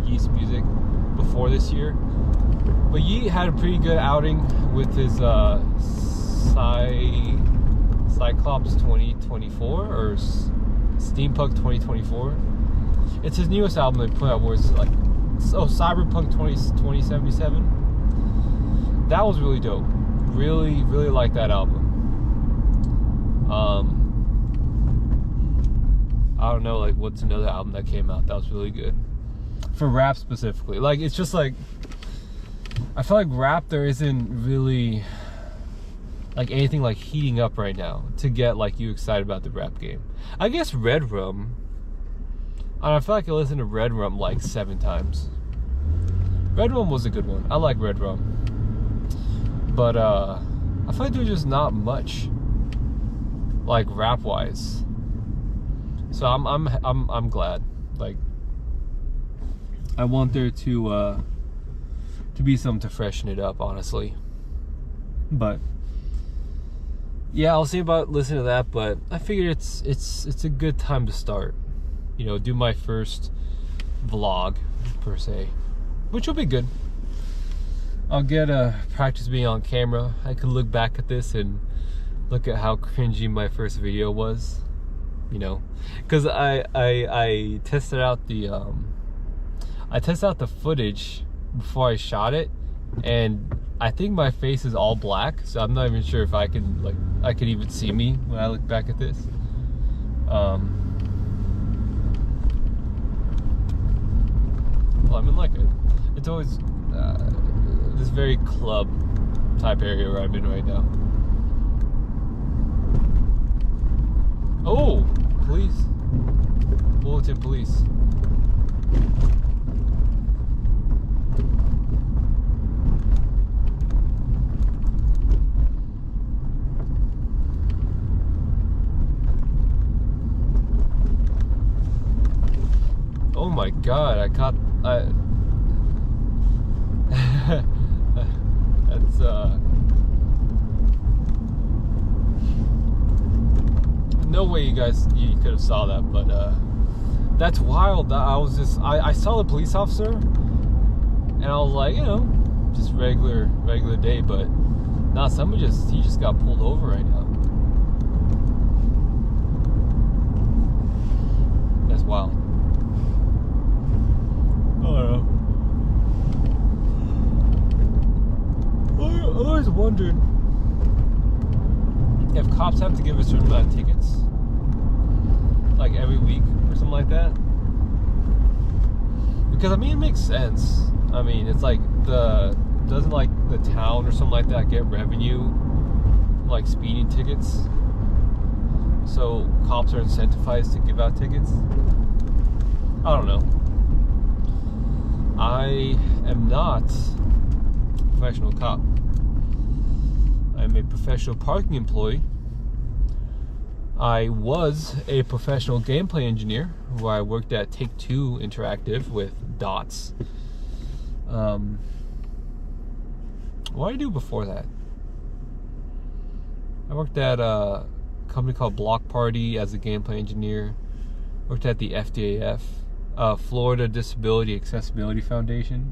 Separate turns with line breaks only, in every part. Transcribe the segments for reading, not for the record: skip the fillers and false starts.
Yeast Music before this year. But Yeet had a pretty good outing with his Cyclops 2024 or Steampunk 2024. It's his newest album they put out, where it's like, Cyberpunk 2077. That was really dope. Really, really like that album. I don't know, like, what's another album that came out that was really good for rap specifically. Like, it's just like, I feel like rap, there isn't really like anything like heating up right now to get like you excited about the rap game. I guess Red Rum. I feel like I listened to Red Rum like 7 times. Red Rum was a good one. I like Red Rum. But I feel like there's just not much like rap wise. So I'm glad. Like, I want there to be something to freshen it up, honestly. But yeah, I'll see about listening to that. But I figured it's a good time to start. You know, do my first vlog per se, which will be good. I'll get practice being on camera. I can look back at this and look at how cringy my first video was. You know, because I tested out the footage before I shot it, and I think my face is all black, so I'm not even sure if I can even see me when I look back at this. Well, I'm in like it's always this very club type area where I'm in right now. Oh, police. Bulletin police. Oh my god, that's no way you could have saw that, but that's wild. I saw the police officer and I was like, you know, just regular day, but nah, he just got pulled over right now. That's wild. I always wondered if cops have to give a certain amount of tickets, like every week or something like that. Because I mean, it makes sense. I mean, it's like doesn't like the town or something like that get revenue like speeding tickets? So cops are incentivized to give out tickets. I don't know. I am not a professional cop. I'm a professional parking employee. I was a professional gameplay engineer where I worked at Take-Two Interactive with Dots. What did I do before that? I worked at a company called Block Party as a gameplay engineer. Worked at the FDAF. Florida Disability Accessibility Foundation,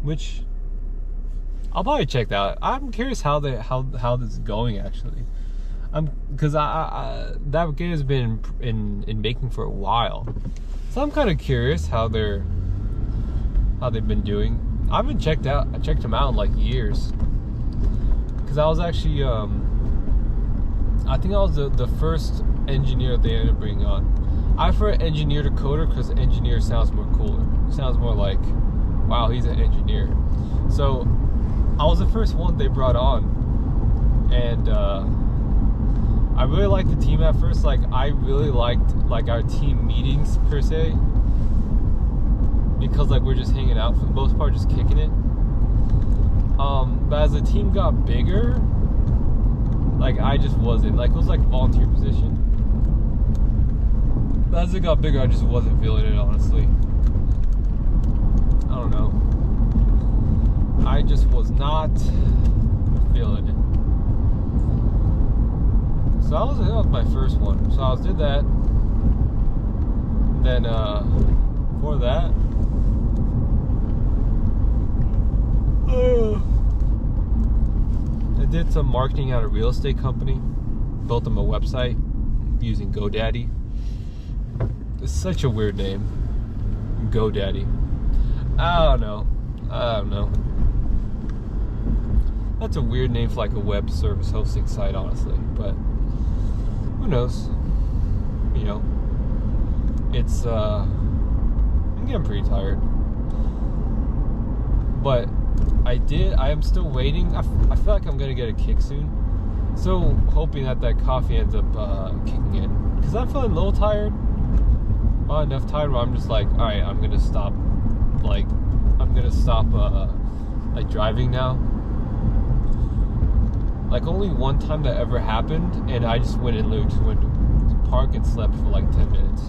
which I'll probably check that out. I'm curious how this is going actually, because that game has been in making for a while, so I'm kind of curious how they've been doing. I haven't checked them out in like years, because I was actually I think I was the first engineer they ended up bringing on. I prefer engineer to coder because engineer sounds more cooler. It sounds more like, wow, he's an engineer. So I was the first one they brought on, and I really liked the team at first. Like, I really liked like our team meetings per se, because like we're just hanging out for the most part, just kicking it. But as the team got bigger, like I just wasn't, like, it was like a volunteer position. But as it got bigger, I just wasn't feeling it, honestly. I don't know. I just was not feeling it. So that was my first one. So I did that. Then for that, I did some marketing at a real estate company. Built them a website using GoDaddy. It's such a weird name, GoDaddy. I don't know. That's a weird name for like a web service hosting site, honestly. But who knows? You know, it's I'm getting pretty tired. But I am still waiting. I feel like I'm gonna get a kick soon. So hoping that coffee ends up kicking in, because I'm feeling a little tired. Not enough tired where I'm just like, all right, I'm gonna stop. Like, I'm gonna stop like driving now. Like only one time that ever happened, and I just went and went to park and slept for like 10 minutes.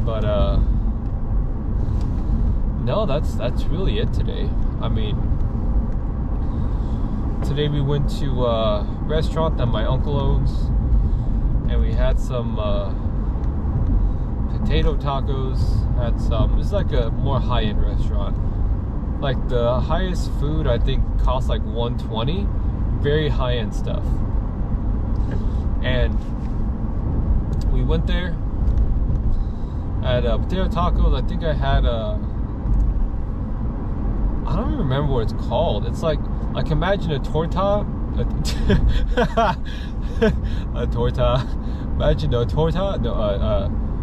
But no, that's really it today. I mean, today we went to a restaurant that my uncle owns, and we had some potato tacos. Had some. It's like a more high-end restaurant. Like the highest food I think costs like $120. Very high-end stuff. And we went there. Had potato tacos. I think I had I don't even remember what it's called. It's like imagine a torta. A torta. Imagine a torta. No,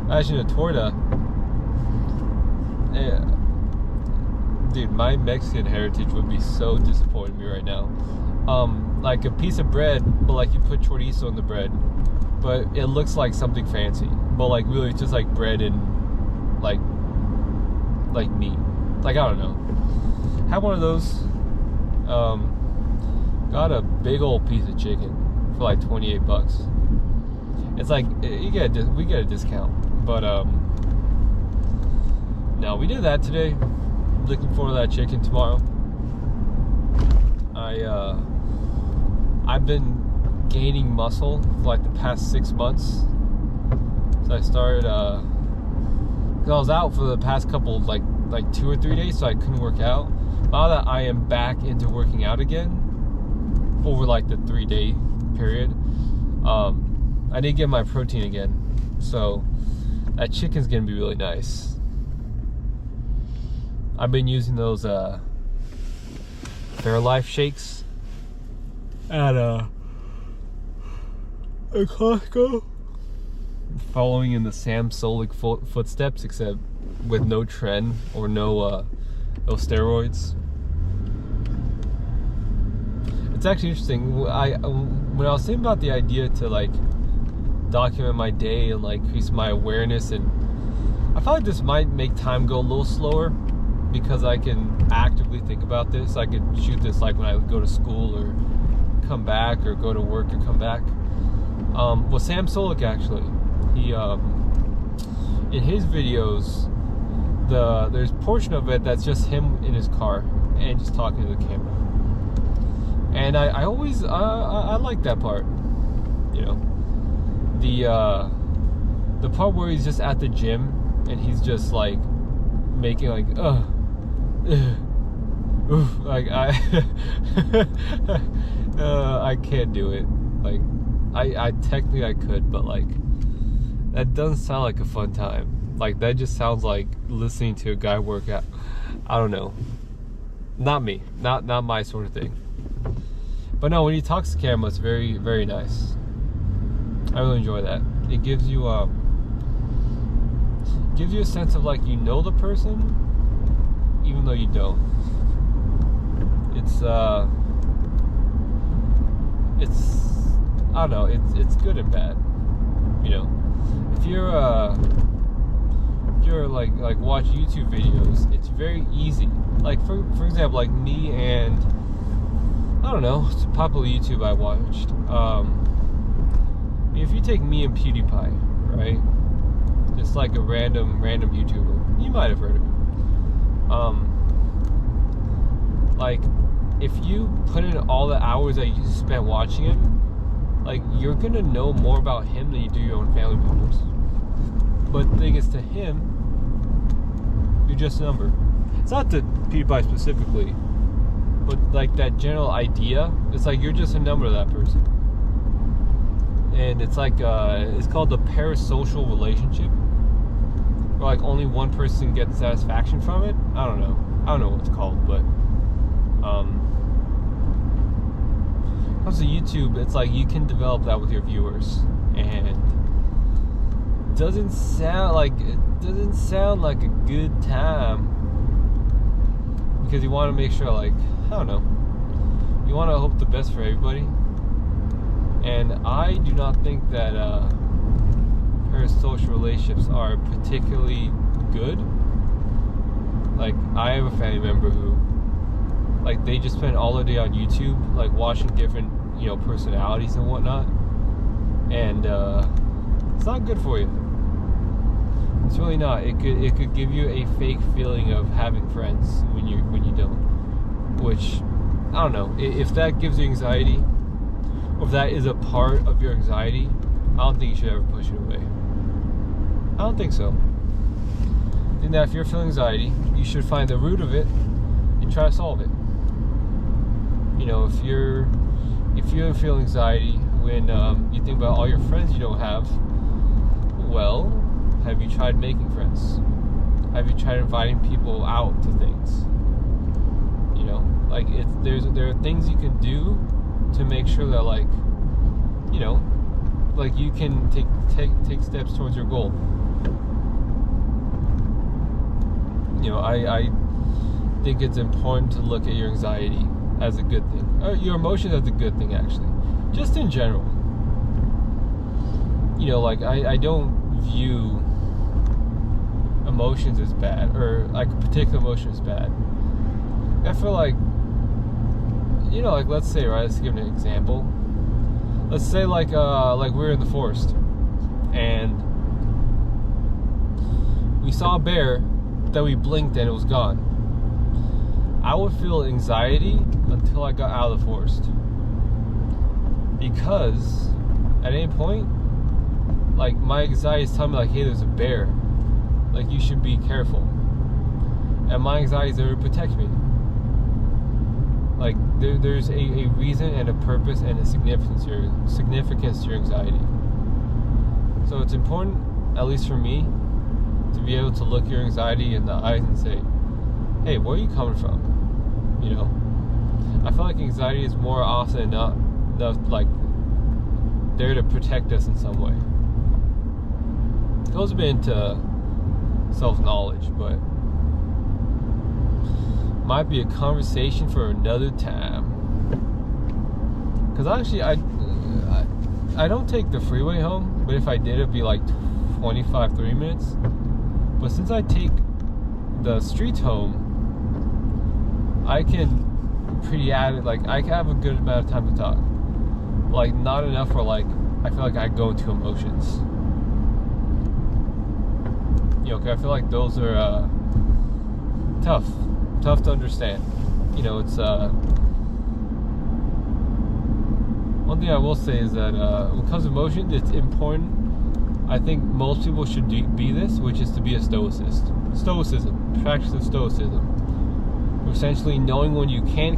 imagine a torta. Yeah. Dude, my Mexican heritage would be so disappointed in me right now. Like a piece of bread, but like you put chorizo in the bread, but it looks like something fancy, but like really it's just like bread and like meat. Like, I don't know. Had one of those. Got a big old piece of chicken for like $28. It's like we get a discount, but no, we did that today. Looking forward to that chicken tomorrow. I've been gaining muscle for like the past 6 months. So I started cause I was out for the past couple like 2 or 3 days, so I couldn't work out. Now that I am back into working out again over like the 3-day period, I did get my protein again, so that chicken's gonna be really nice. I've been using those Fairlife shakes at Costco, following in the Sam Sulek footsteps, except with no trend or no steroids. It's actually interesting. When I was thinking about the idea to like document my day and like increase my awareness, and I felt like this might make time go a little slower, because I can actively think about this. I could shoot this like when I go to school or come back, or go to work and come back. Well, Sam Sulek actually, he in his videos, there's a portion of it that's just him in his car and just talking to the camera, and I always I like that part. You know, the part where he's just at the gym and he's just like making like like I can't do it. Like I technically I could, but like that doesn't sound like a fun time. Like that just sounds like listening to a guy work out. I don't know. Not me. Not my sort of thing. But no, when he talks to camera, it's very, very nice. I really enjoy that. It gives you a sense of like you know the person, even though you don't. It's I don't know, it's good and bad. You know, if you're like watch YouTube videos, it's very easy. Like for example, like me and I don't know, it's a popular YouTube I watched. If you take me and PewDiePie, right? Just like a random YouTuber, you might have heard of him. Like if you put in all the hours that you spent watching him, like you're gonna know more about him than you do your own family members. But the thing is, to him, you're just a number. It's not to PewDiePie specifically, but like that general idea, it's like you're just a number to that person. And it's like it's called the parasocial relationship, where like only one person gets satisfaction from it. I don't know what it's called, but when it comes to YouTube, it's like you can develop that with your viewers, and it doesn't sound like a good time, because you want to make sure, like, I don't know, you want to hope the best for everybody. And I do not think that parasocial relationships are particularly good. Like, I have a family member who, like, they just spend all their day on YouTube, like, watching different, personalities and whatnot. And it's not good for you. It's really not. It could give you a fake feeling of having friends when you don't. Which, I don't know. If that gives you anxiety, or if that is a part of your anxiety, I don't think you should ever push it away. I don't think so. I think that if you're feeling anxiety, you should find the root of it and try to solve it. If you feel anxiety when you think about all your friends you don't have, well, have you tried making friends? Have you tried inviting people out to things? There are things you can do to make sure that, like, you can take steps towards your goal. I think it's important to look at your anxiety as a good thing, or your emotions as a good thing, actually, just in general. I don't view emotions as bad, or like a particular emotion as bad. I feel like, let's say, right, let's give an example. Let's say like we're in the forest and we saw a bear that we blinked and it was gone. I would feel anxiety until I got out of the forest, because at any point, like, my anxiety is telling me, like, hey, there's a bear, like, you should be careful, and my anxiety is there to protect me. Like, there's a reason and a purpose and a significance to your anxiety. So it's important, at least for me, to be able to look your anxiety in the eyes and say, hey, where are you coming from? I feel like anxiety is more often than not like there to protect us in some way. It goes a bit into self-knowledge, but might be a conversation for another time. Because actually, I don't take the freeway home, but if I did, it'd be like 30 minutes. But since I take the streets home, I can pretty added, like, I can have a good amount of time to talk. Like, not enough where, like, I feel like I go into emotions. Cause I feel like those are tough to understand. It's one thing I will say is that when it comes to emotions, it's important. I think most people should be this, which is to be a stoicist. Practice of stoicism. Essentially knowing when you can